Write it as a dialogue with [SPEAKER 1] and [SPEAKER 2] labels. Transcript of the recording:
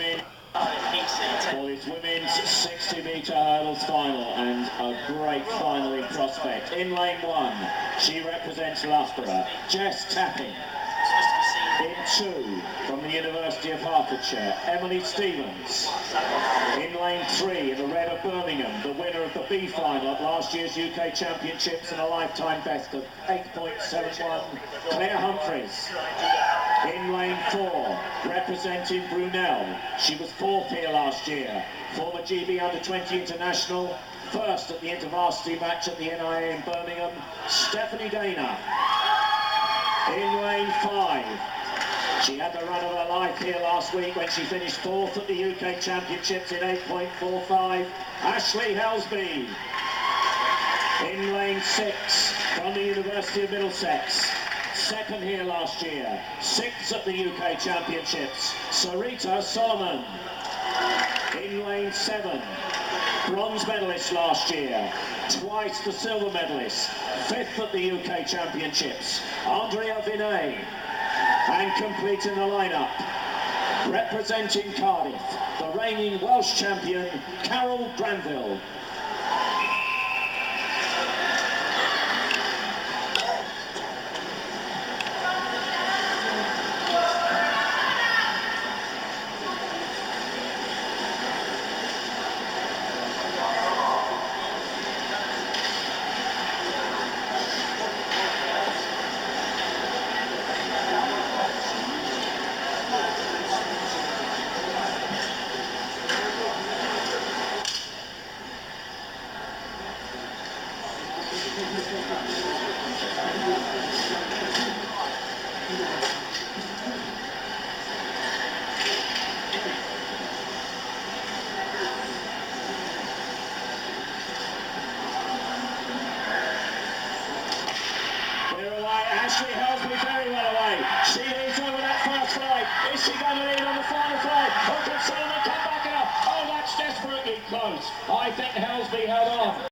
[SPEAKER 1] For this women's 60-metre hurdles final, and a great final in prospect. In lane 1, she represents Loughborough, Jess Tapping. In 2, from the University of Hertfordshire, Emily Stevens. In lane 3, in the red of Birmingham, the winner of the B final at last year's UK Championships and a lifetime best of 8.71, Claire Humphries. In lane 4, representing Brunel, she was 4th here last year, former GB Under-20 international, first at the InterVarsity match at the NIA in Birmingham, Stephanie Dana. In lane 5, she had the run of her life here last week when she finished 4th at the UK Championships in 8.45, Ashley Helsby. In lane 6, from the University of Middlesex, 2nd here last year, 6th at the UK Championships, Sarita Solomon. In lane 7, bronze medalist last year, twice the silver medalist, 5th at the UK Championships, Andrea Vinay. And completing the lineup, representing Cardiff, the reigning Welsh champion, Carol Granville. Ashley Helsby very well away. She